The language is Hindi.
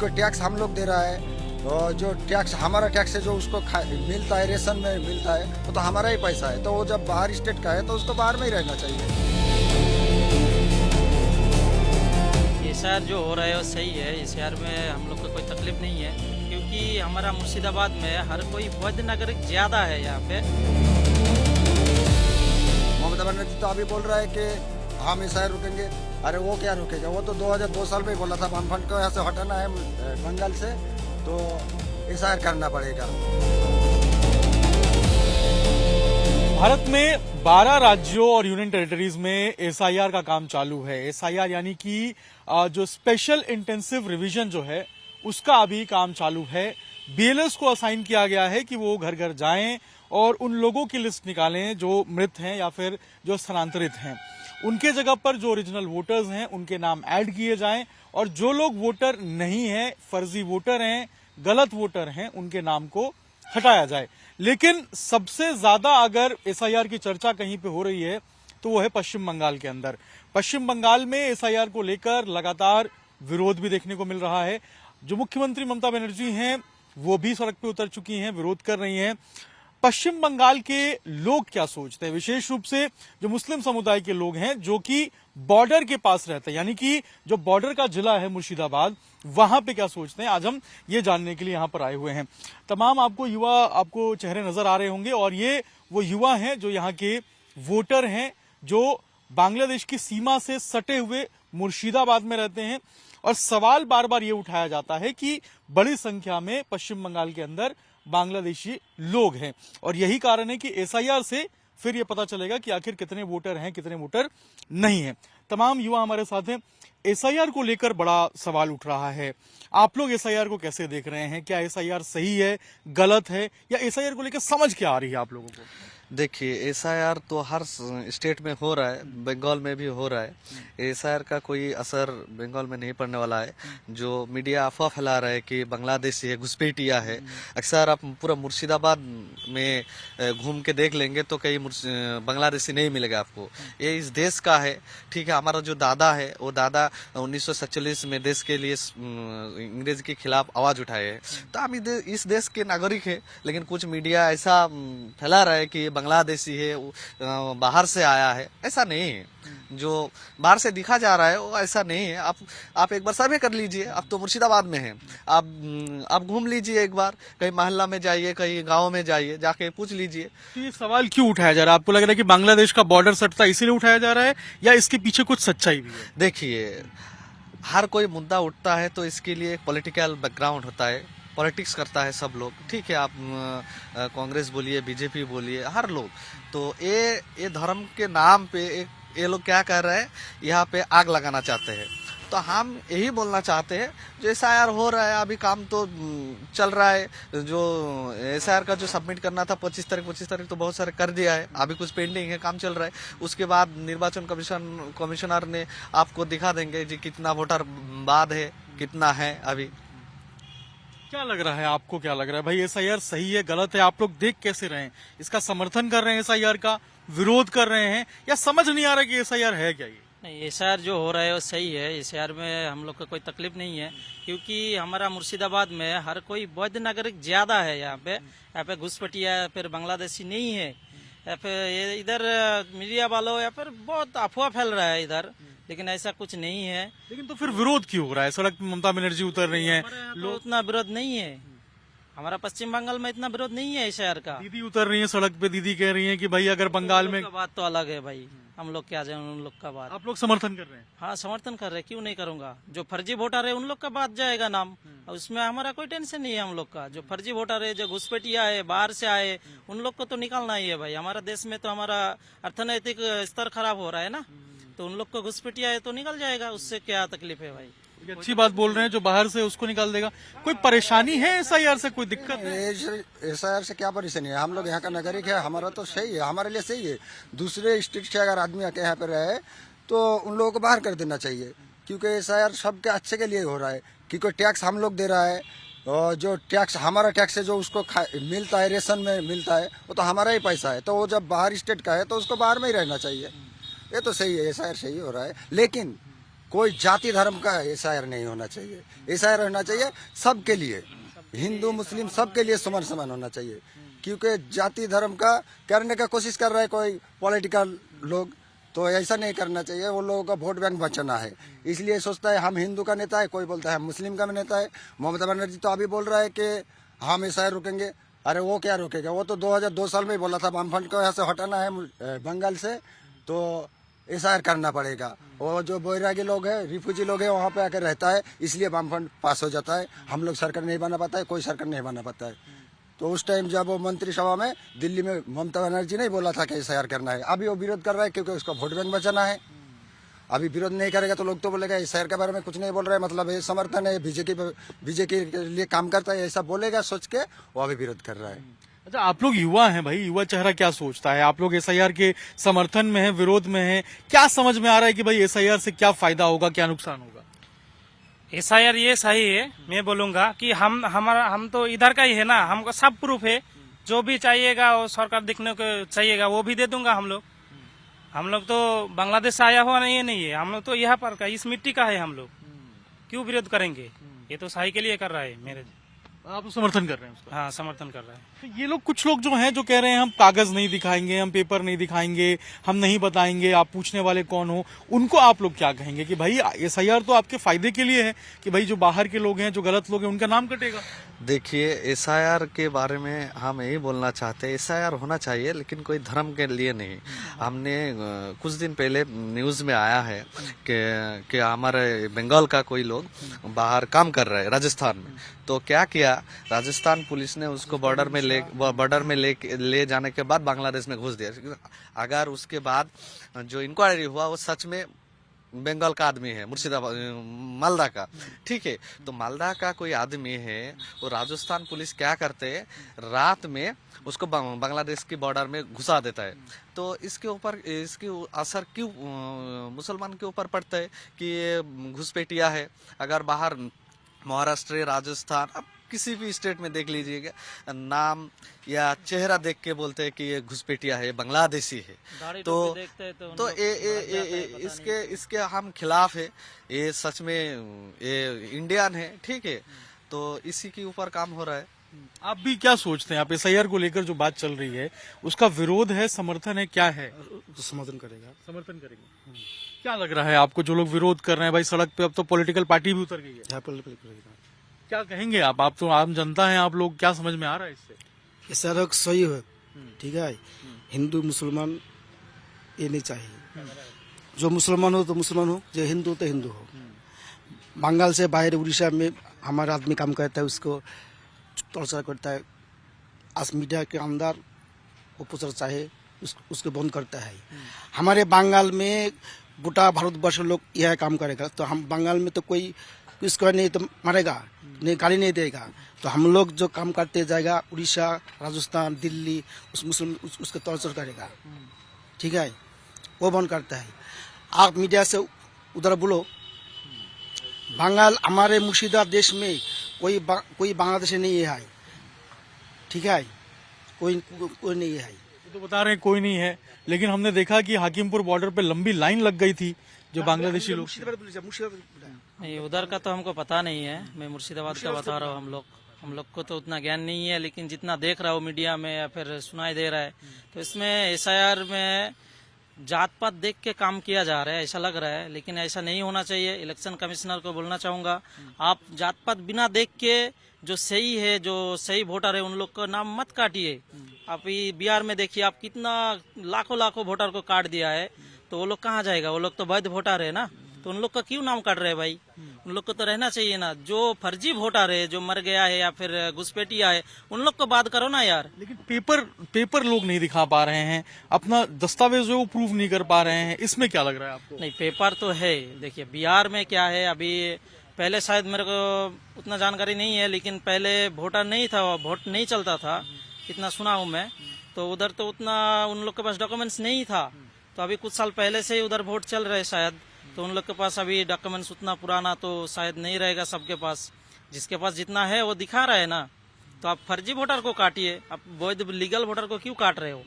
कोई टैक्स हम लोग दे रहा है, और जो टैक्स हमारा टैक्स है जो उसको मिलता है, रेशन में मिलता है, वो तो हमारा ही पैसा है। तो वो जब बाहर स्टेट का है तो उसको बाहर में ही रहना चाहिए। ये शहर जो हो रहा है वो सही है। इस शहर में हम लोग को कोई तकलीफ नहीं है, क्योंकि हमारा मुर्शिदाबाद में हर कोई वैध नागरिक ज़्यादा है यहाँ पे। ममता बनर्जी तो अभी बोल रहा है कि हम इस शहर रुकेंगे। अरे वो क्या रुकेगा, वो तो 2002 साल में ही बोला था वामफ्रंट को यहाँ से हटाना है बंगाल से, तो एसआईआर करना पड़ेगा। भारत में 12 राज्यों और यूनियन टेरिटरीज में एसआईआर का काम चालू है। एसआईआर यानी कि जो स्पेशल इंटेंसिव रिवीजन जो है उसका अभी काम चालू है। बीएलएस को असाइन किया गया है कि वो घर घर जाएं और उन लोगों की लिस्ट निकालें जो मृत हैं या फिर जो स्थानांतरित हैं। उनके जगह पर जो ओरिजिनल वोटर्स हैं उनके नाम ऐड किए जाएं, और जो लोग वोटर नहीं हैं, फर्जी वोटर हैं, गलत वोटर हैं, उनके नाम को हटाया जाए। लेकिन सबसे ज्यादा अगर एसआईआर की चर्चा कहीं पे हो रही है तो वो है पश्चिम बंगाल के अंदर। पश्चिम बंगाल में एसआईआर को लेकर लगातार विरोध भी देखने को मिल रहा है। जो मुख्यमंत्री ममता बनर्जी हैं वो भी सड़क पे उतर चुकी हैं, विरोध कर रही हैं। पश्चिम बंगाल के लोग क्या सोचते हैं, विशेष रूप से जो मुस्लिम समुदाय के लोग हैं जो कि बॉर्डर के पास रहते हैं, यानी कि जो बॉर्डर का जिला है मुर्शिदाबाद, वहां पे क्या सोचते हैं, आज हम ये जानने के लिए यहां पर आए हुए हैं। तमाम आपको चेहरे नजर आ रहे होंगे, और ये वो युवा हैं जो यहाँ के वोटर हैं, जो बांग्लादेश की सीमा से सटे हुए मुर्शिदाबाद में रहते हैं। और सवाल बार बार ये उठाया जाता है कि बड़ी संख्या में पश्चिम बंगाल के अंदर बांग्लादेशी लोग हैं, और यही कारण है कि एसआईआर से फिर ये पता चलेगा कि आखिर कितने वोटर हैं, कितने वोटर नहीं हैं। तमाम युवा हमारे साथ हैं। एसआईआर को लेकर बड़ा सवाल उठ रहा है। आप लोग एसआईआर को कैसे देख रहे हैं? क्या एसआईआर सही है, गलत है, या एसआईआर को लेकर समझ क्या आ रही है आप लोगों को? देखिए, एसआईआर तो हर स्टेट में हो रहा है, बंगाल में भी हो रहा है। एसआईआर का कोई असर बंगाल में नहीं पड़ने वाला है। जो मीडिया अफवाह फैला रहा है कि बांग्लादेशी है, घुसपैठिया है, अक्सर आप पूरा मुर्शिदाबाद में घूम के देख लेंगे तो कहीं बांग्लादेशी नहीं मिलेगा आपको। ये इस देश का है, ठीक है। हमारा जो दादा है वो दादा 1947 में देश के लिए अंग्रेज के खिलाफ आवाज उठाए है। तो हम इस देश के नागरिक है, लेकिन कुछ मीडिया ऐसा फैला रहा है कि बांग्लादेशी है, बाहर से आया है। ऐसा नहीं है, जो बाहर से दिखा जा रहा है वो ऐसा नहीं है। आप एक बार सर्वे कर लीजिए। आप तो मुर्शिदाबाद में हैं, आप घूम लीजिए एक बार, कहीं मोहल्ला में जाइए, कहीं गांव में जाइए, जाके पूछ लीजिए। तो ये सवाल क्यों उठाया जा रहा है? आपको लग रहा है कि बांग्लादेश का बॉर्डर सटता इसीलिए उठाया जा रहा है, या इसके पीछे कुछ सच्चाई भी है? देखिए, हर कोई मुद्दा उठता है तो इसके लिए एक पॉलिटिकल बैकग्राउंड होता है, पॉलिटिक्स करता है सब लोग, ठीक है। आप कांग्रेस बोलिए, बीजेपी बोलिए, हर लोग। तो ये धर्म के नाम पे ये लोग क्या कर रहे हैं, यहाँ पे आग लगाना चाहते हैं। तो हम यही बोलना चाहते हैं, जो एसआईआर हो रहा है, अभी काम तो चल रहा है। जो एसआईआर का जो सबमिट करना था 25 तारीख तो बहुत सारे कर दिया है, अभी कुछ पेंडिंग है, काम चल रहा है। उसके बाद निर्वाचन कमिश्नर ने आपको दिखा देंगे जी कितना वोटर बाद है, कितना है। अभी क्या लग रहा है आपको, क्या लग रहा है भाई, एसआईआर सही है, गलत है? आप लोग देख कैसे रहे हैं? इसका समर्थन कर रहे हैं एसआईआर का, विरोध कर रहे हैं, या समझ नहीं आ रहा कि एसआईआर है क्या? ये नहीं, एसआईआर जो हो रहा है वो सही है। इस शहर में हम लोग को कोई तकलीफ नहीं है, क्योंकि हमारा मुर्शिदाबाद में हर कोई वैध नागरिक ज़्यादा है। यहाँ पे घुसपैठिया फिर बांग्लादेशी नहीं है। या फिर ये इधर मीडिया वालों या फिर बहुत अफवाह फैल रहा है इधर, लेकिन ऐसा कुछ नहीं है। लेकिन तो फिर विरोध क्यों हो रहा है? सड़क पे ममता बनर्जी उतर रही हैं, लोग उतना विरोध नहीं है। हमारा पश्चिम बंगाल में इतना विरोध नहीं है इस शहर का। दीदी उतर रही है सड़क पे, दीदी कह रही है कि भाई अगर बंगाल में, बात तो अलग है भाई, हम लोग क्या जाए उन लोग का बात। आप लोग समर्थन कर रहे हैं? हाँ, समर्थन कर रहे हैं, क्यों नहीं करूंगा। जो फर्जी वोटर है उन लोग का बात जाएगा नाम, उसमें हमारा कोई टेंशन नहीं है। हम लोग का जो फर्जी वोटर है, जो घुसपैठिया है, बाहर से आए, उन लोग को तो निकालना ही है भाई। हमारा देश में तो हमारा अर्थनैतिक स्तर खराब हो रहा है ना, तो उन लोग को घुसपैठिया है तो निकल जाएगा, उससे क्या तकलीफ है भाई। अच्छी बात बोल रहे हैं, जो बाहर से उसको निकाल देगा। कोई परेशानी है एसआईआर से, कोई दिक्कत है? एसआईआर से क्या परेशानी है? हम लोग यहाँ का नागरिक है, हमारा तो सही है, हमारे लिए सही है। दूसरे स्टेट से अगर आदमी आके यहाँ पे रहे तो उन लोगों को बाहर कर देना चाहिए, क्योंकि एसआईआर सबके अच्छे के लिए हो रहा है। कि कोई टैक्स हम लोग दे रहा है, और जो टैक्स हमारा टैक्स है जो उसको मिलता है, रेशन में मिलता है, वो तो हमारा ही पैसा है। तो वो जब बाहर स्टेट का है तो उसको बाहर में ही रहना चाहिए। ये तो सही है, एसआईआर सही हो रहा है। लेकिन कोई जाति धर्म का एसआईआर नहीं होना चाहिए। एसआईआर होना चाहिए सबके लिए, हिंदू मुस्लिम सबके लिए समान समान होना चाहिए। क्योंकि जाति धर्म का करने का कोशिश कर रहा है कोई पॉलिटिकल लोग, तो ऐसा नहीं करना चाहिए। वो लोगों का वोट बैंक बचाना है, इसलिए सोचता है हम हिंदू का नेता है, कोई बोलता है मुस्लिम का नेता है। ममता बनर्जी तो अभी बोल रहा है कि हम एसआईआर रोकेंगे। अरे वो क्या रोकेगा, वो तो 2002 साल में ही बोला था वामफ्रंट को यहाँ से हटाना है बंगाल से, तो एसआईआर करना पड़ेगा। वो जो बैरागी लोग हैं, रिफ्यूजी लोग हैं, वहाँ पे आकर रहता है, इसलिए वामफ्रंट पास हो जाता है। हम लोग सरकार नहीं बना पाता है, कोई सरकार नहीं बना पाता है। तो उस टाइम जब वो मंत्रिसभा में दिल्ली में ममता बनर्जी नहीं बोला था कि एसआईआर करना है, अभी वो विरोध कर रहा है क्योंकि उसका वोट बैंक बचाना है। अभी विरोध नहीं करेगा तो लोग तो बोलेगा एसआईआर के बारे में कुछ नहीं बोल रहे, मतलब ये समर्थन है, बीजेपी के लिए काम करता है, ऐसा बोलेगा सोच के वो अभी विरोध कर रहा है। अच्छा, आप लोग युवा हैं भाई, युवा चेहरा क्या सोचता है? आप लोग एसआईआर के समर्थन में हैं, विरोध में हैं, क्या समझ में आ रहा है कि भाई एसआईआर से क्या फायदा होगा, क्या नुकसान होगा? एसआईआर ये सही है, मैं बोलूंगा कि हम तो इधर का ही है ना, हमको सब प्रूफ है। जो भी चाहिएगा वो सरकार दिखने को चाहिएगा वो भी दे दूंगा। हम लोग तो बांग्लादेश से आया हुआ नहीं है, हम लोग तो यहाँ पर का इस मिट्टी का है। हम लोग क्यों विरोध करेंगे? ये तो सही के लिए कर रहा है मेरे। आप समर्थन कर रहे हैं उसका? हाँ, समर्थन कर रहा है। तो ये लोग, कुछ लोग जो हैं जो कह रहे हैं हम कागज नहीं दिखाएंगे, हम पेपर नहीं दिखाएंगे, हम नहीं बताएंगे आप पूछने वाले कौन हो, उनको आप लोग क्या कहेंगे कि भाई एसआईआर तो आपके फायदे के लिए है कि भाई जो बाहर के लोग हैं, जो गलत लोग हैं, उनका नाम कटेगा? देखिए, एसआईआर के बारे में हम यही बोलना चाहते हैं, एसआईआर होना चाहिए लेकिन कोई धर्म के लिए नहीं। हमने कुछ दिन पहले न्यूज में आया है कि हमारे बंगाल का कोई लोग बाहर काम कर रहे हैं राजस्थान में, तो क्या किया, राजस्थान पुलिस ने उसको बॉर्डर में ले जाने के बाद बांग्लादेश में घुस दिया। अगर उसके बाद जो इंक्वायरी हुआ वो सच में बंगाल का आदमी है, मुर्शिदाबाद मालदा का, ठीक है, तो मालदा का कोई आदमी है, वो राजस्थान पुलिस क्या करते है, रात में उसको बांग्लादेश की बॉर्डर में घुसा देता है। तो इसके असर क्यों मुसलमान के ऊपर पड़ता है कि ये घुसपैठिया है। अगर बाहर महाराष्ट्र, राजस्थान, अब किसी भी स्टेट में देख लीजिएगा, नाम या चेहरा देख के बोलते हैं कि ये घुसपैठिया है, बांग्लादेशी है। तो इसके हम खिलाफ है। ये सच में ये इंडियन है, ठीक है, तो इसी के ऊपर काम हो रहा है। आप भी क्या सोचते हैं? आप एसआईआर को लेकर जो बात चल रही है, उसका विरोध है, समर्थन है, क्या है? समर्थन करेगा, समर्थन करेंगे। क्या लग रहा है आपको, जो लोग विरोध कर रहे हैं भाई सड़क पे, अब तो पॉलिटिकल पार्टी भी उतर गई है, क्या कहेंगे आप? आप तो आम जनता हैं, आप लोग, क्या समझ में आ रहा है इससे? ये सड़क सही है, ठीक है। हिंदू मुसलमान ये नहीं चाहिए, जो मुसलमान हो तो मुसलमान हो, जो हिंदू हो तो हिंदू हो। बंगाल से बाहर उड़ीसा में हमारा आदमी काम करता है, उसको टॉर्चर करता है। आज मीडिया के अंदर वो पूछना चाहे उसको बंद करता है। हमारे बंगाल में गोटा भारतवर्ष लोग यह काम करेगा, तो हम बंगाल में तो कोई इसको नहीं तो मारेगा, नहीं गाली नहीं देगा। तो हम लोग जो काम करते जाएगा उड़ीसा, राजस्थान, दिल्ली, उस मुस्लिम उसको टॉर्चर करेगा, ठीक है, वो बंद करता है। आप मीडिया से उधर बोलो, बंगाल हमारे मुर्शिदाबाद देश में कोई बांग्लादेशी नहीं है, ठीक है, कोई नहीं है। तो बता रहे हैं कोई नहीं है, लेकिन हमने देखा कि हाकिमपुर बॉर्डर पे लंबी लाइन लग गई थी जो बांग्लादेशी लोग। नहीं, उधर का तो हमको पता नहीं है, मैं मुर्शिदाबाद का बता रहा हूँ। हम लोग को तो उतना ज्ञान नहीं है, लेकिन जितना देख रहा हूँ मीडिया में या फिर सुनाई दे रहा है, तो इसमें एसआईआर में जात पात देख के काम किया जा रहा है, ऐसा लग रहा है। लेकिन ऐसा नहीं होना चाहिए। इलेक्शन कमिश्नर को बोलना चाहूंगा, आप जात पात बिना देख के जो सही है, जो सही वोटर है, उन लोग का नाम मत काटिए। आप बिहार में देखिए, आप कितना लाखों वोटर को काट दिया है, तो वो लोग कहाँ जाएगा? वो लोग तो वैध वोटर है ना, तो उन लोग का क्यों नाम काट रहे हैं भाई? उन लोग को तो रहना चाहिए ना। जो फर्जी वोटर है, जो मर गया है या फिर घुसपैठिया है, उन लोग को बात करो ना यार। लेकिन पेपर लोग नहीं दिखा पा रहे हैं, अपना दस्तावेज जो प्रूफ नहीं कर पा रहे हैं, इसमें क्या लग रहा है आपको? नहीं, पेपर तो है। देखिए बिहार में क्या है, अभी पहले शायद मेरे को उतना जानकारी नहीं है, लेकिन पहले वोटर नहीं था, वोट नहीं चलता था, इतना सुना हूँ मैं। तो उधर तो उतना उन लोग के पास डॉक्यूमेंट्स नहीं था। तो अभी कुछ साल पहले से ही उधर वोट चल रहे शायद, तो उन लोग के पास अभी डॉक्यूमेंट्स उतना पुराना तो शायद नहीं रहेगा सबके पास। जिसके पास जितना है वो दिखा रहा है ना। तो आप फर्जी वोटर को काटिए, आप वैध लीगल वोटर को क्यों काट रहे हो?